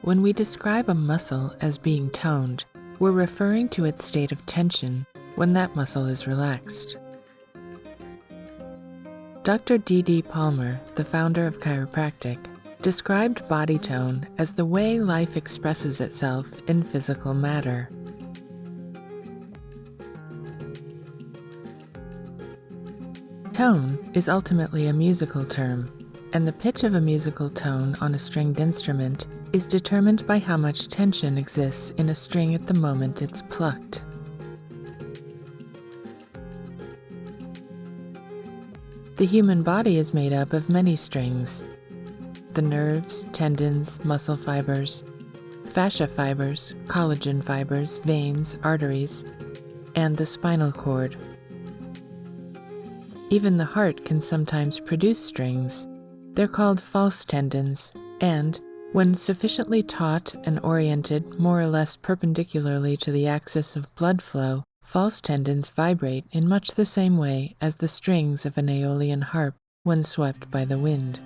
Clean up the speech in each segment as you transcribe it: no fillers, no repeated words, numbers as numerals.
When we describe a muscle as being toned, we're referring to its state of tension when that muscle is relaxed. Dr. D.D. Palmer, the founder of chiropractic, described body tone as the way life expresses itself in physical matter. Tone is ultimately a musical term, and the pitch of a musical tone on a stringed instrument is determined by how much tension exists in a string at the moment it's plucked. The human body is made up of many strings: the nerves, tendons, muscle fibers, fascia fibers, collagen fibers, veins, arteries, and the spinal cord. Even the heart can sometimes produce strings. They're called false tendons, and, when sufficiently taut and oriented more or less perpendicularly to the axis of blood flow, false tendons vibrate in much the same way as the strings of an Aeolian harp when swept by the wind.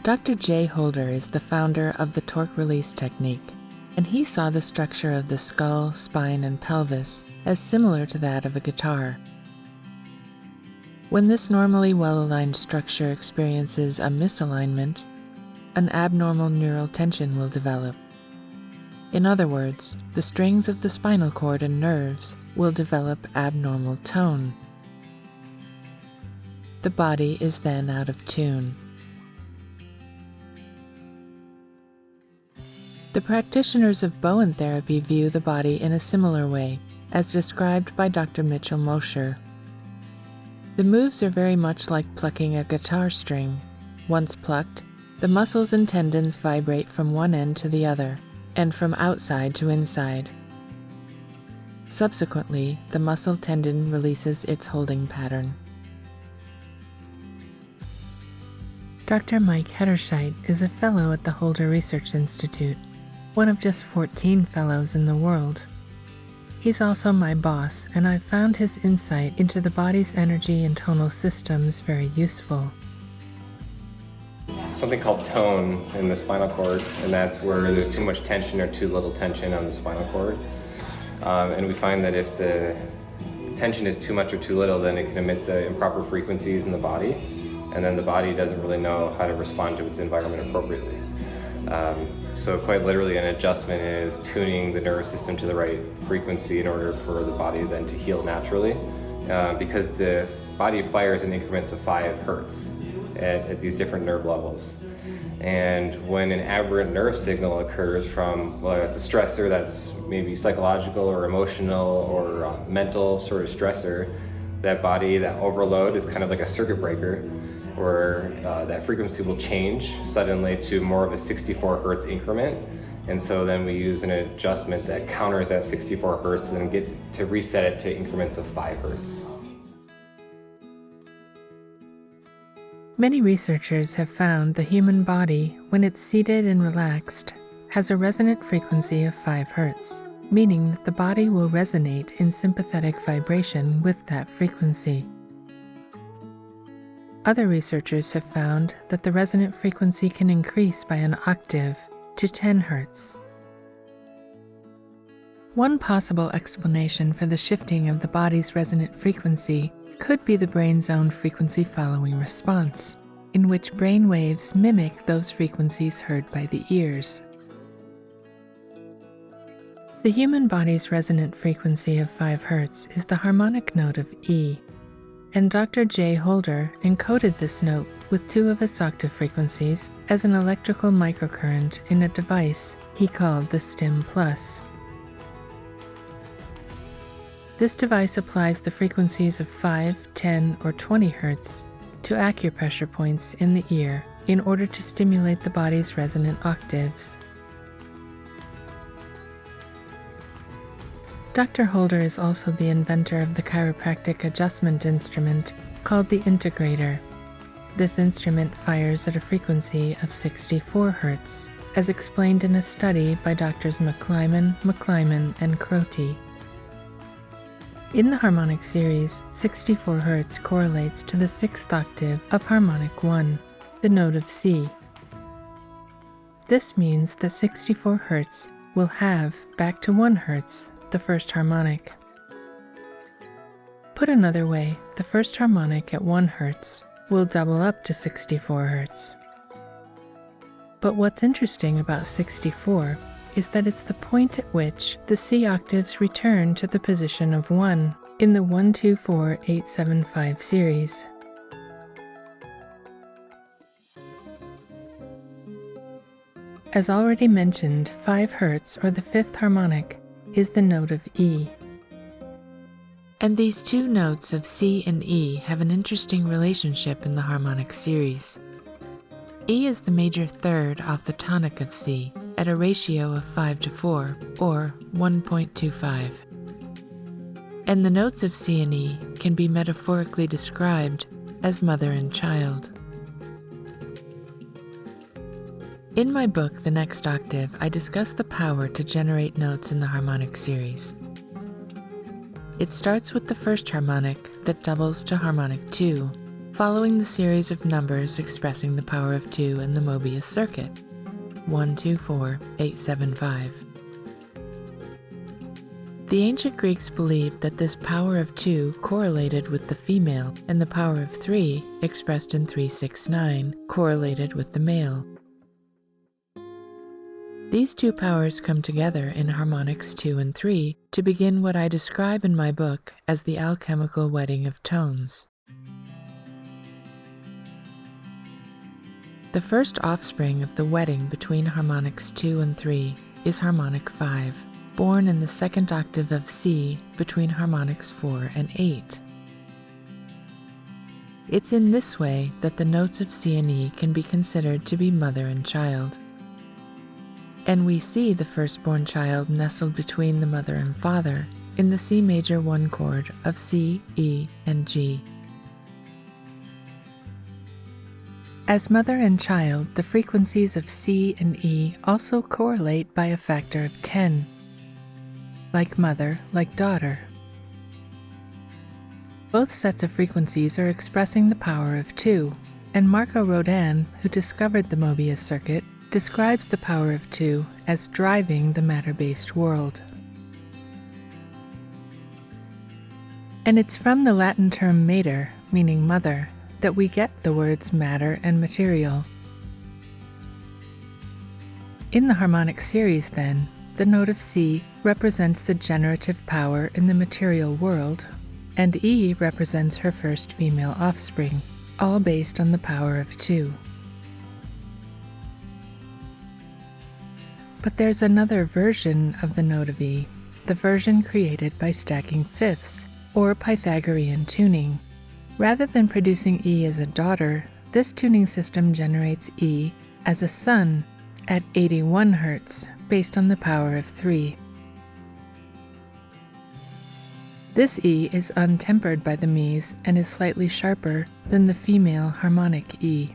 Dr. Jay Holder is the founder of the torque release technique, and he saw the structure of the skull, spine, and pelvis as similar to that of a guitar. When this normally well-aligned structure experiences a misalignment, an abnormal neural tension will develop. In other words, the strings of the spinal cord and nerves will develop abnormal tone. The body is then out of tune. The practitioners of Bowen therapy view the body in a similar way, as described by Dr. Mitchell Mosher. The moves are very much like plucking a guitar string. Once plucked, the muscles and tendons vibrate from one end to the other, and from outside to inside. Subsequently, the muscle tendon releases its holding pattern. Dr. Mike Hederscheit is a fellow at the Holder Research Institute, one of just 14 fellows in the world. He's also my boss, and I've found his insight into the body's energy and tonal systems very useful. Something called tone in the spinal cord, and that's where there's too much tension or too little tension on the spinal cord. And we find that if the tension is too much or too little, then it can emit the improper frequencies in the body, and then the body doesn't really know how to respond to its environment appropriately. So quite literally, an adjustment is tuning the nervous system to the right frequency in order for the body then to heal naturally, because the body fires in increments of 5 hertz at these different nerve levels. And when an aberrant nerve signal occurs from, well, it's a stressor that's maybe psychological or emotional or mental sort of stressor, that body, that overload is kind of like a circuit breaker, where that frequency will change suddenly to more of a 64 hertz increment. And so then we use an adjustment that counters that 64 hertz and then get to reset it to increments of 5 hertz. Many researchers have found the human body, when it's seated and relaxed, has a resonant frequency of 5 hertz, meaning that the body will resonate in sympathetic vibration with that frequency. Other researchers have found that the resonant frequency can increase by an octave to 10 hertz. One possible explanation for the shifting of the body's resonant frequency could be the brain's own frequency following response, in which brain waves mimic those frequencies heard by the ears. The human body's resonant frequency of 5 hertz is the harmonic note of E, and Dr. Jay Holder encoded this note with 2 of its octave frequencies as an electrical microcurrent in a device he called the Stim Plus. This device applies the frequencies of 5, 10, or 20 hertz to acupressure points in the ear in order to stimulate the body's resonant octaves. Dr. Holder is also the inventor of the chiropractic adjustment instrument called the integrator. This instrument fires at a frequency of 64 hertz, as explained in a study by Drs. McClyman, and Crotty. In the harmonic series, 64 hertz correlates to the 6th octave of harmonic 1, the note of C. This means that 64 Hz will have back to 1 Hz the first harmonic. Put another way, the first harmonic at 1 Hz will double up to 64 Hz. But what's interesting about 64 is that it's the point at which the C octaves return to the position of 1 in the 1-2-4-8-7-5 series. As already mentioned, 5 Hz, or the 5th harmonic, is the note of E. And these two notes of C and E have an interesting relationship in the harmonic series. E is the major third off the tonic of C at a ratio of 5:4, or 1.25. And the notes of C and E can be metaphorically described as mother and child. In my book, The Next Octave, I discuss the power to generate notes in the harmonic series. It starts with the first harmonic that doubles to harmonic 2, following the series of numbers expressing the power of 2 in the Mobius circuit, 1-2-4-8-7-5. The ancient Greeks believed that this power of 2 correlated with the female, and the power of 3, expressed in 3-6-9, correlated with the male. These two powers come together in harmonics 2 and 3 to begin what I describe in my book as the alchemical wedding of tones. The first offspring of the wedding between harmonics 2 and 3 is harmonic 5, born in the second octave of C between harmonics 4 and 8. It's in this way that the notes of C and E can be considered to be mother and child. And we see the firstborn child nestled between the mother and father in the C major 1 chord of C, E, and G. As mother and child, the frequencies of C and E also correlate by a factor of 10. Like mother, like daughter. Both sets of frequencies are expressing the power of 2, and Marco Rodin, who discovered the Mobius circuit, describes the power of 2 as driving the matter-based world. And it's from the Latin term mater, meaning mother, that we get the words matter and material. In the harmonic series, then, the note of C represents the generative power in the material world, and E represents her first female offspring, all based on the power of 2. But there's another version of the note of E, the version created by stacking fifths, or Pythagorean tuning. Rather than producing E as a daughter, this tuning system generates E as a son at 81 Hz, based on the power of 3. This E is untempered by the Mies and is slightly sharper than the female harmonic E.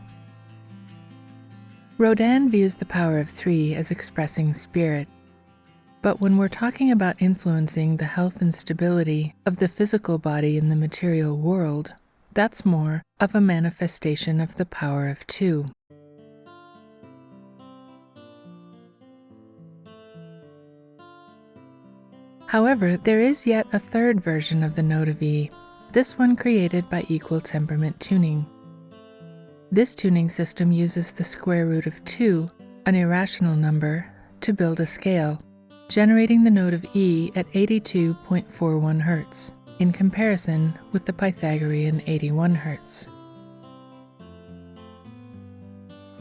Rodin views the power of 3 as expressing spirit, but when we're talking about influencing the health and stability of the physical body in the material world, that's more of a manifestation of the power of 2. However, there is yet a third version of the note of E, this one created by equal temperament tuning. This tuning system uses the square root of 2, an irrational number, to build a scale, generating the note of E at 82.41 Hz, in comparison with the Pythagorean 81 Hz.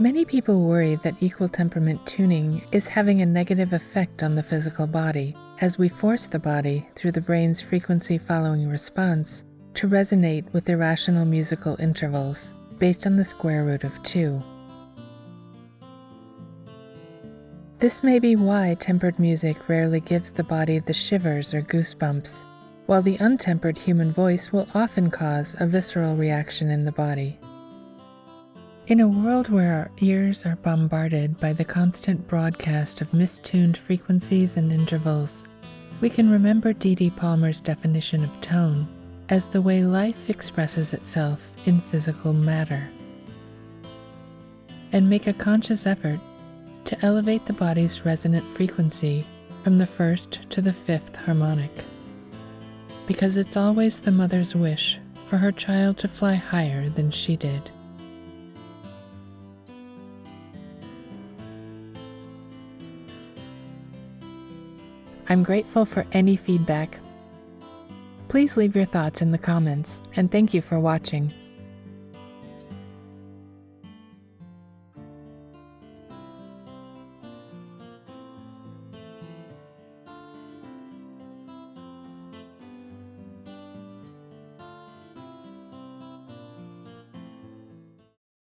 Many people worry that equal temperament tuning is having a negative effect on the physical body, as we force the body, through the brain's frequency-following response, to resonate with irrational musical intervals, based on the square root of 2. This may be why tempered music rarely gives the body the shivers or goosebumps, while the untempered human voice will often cause a visceral reaction in the body. In a world where our ears are bombarded by the constant broadcast of mistuned frequencies and intervals, we can remember D.D. Palmer's definition of tone as the way life expresses itself in physical matter. and make a conscious effort to elevate the body's resonant frequency from the first to the fifth harmonic, because it's always the mother's wish for her child to fly higher than she did. I'm grateful for any feedback. Please leave your thoughts in the comments, and thank you for watching.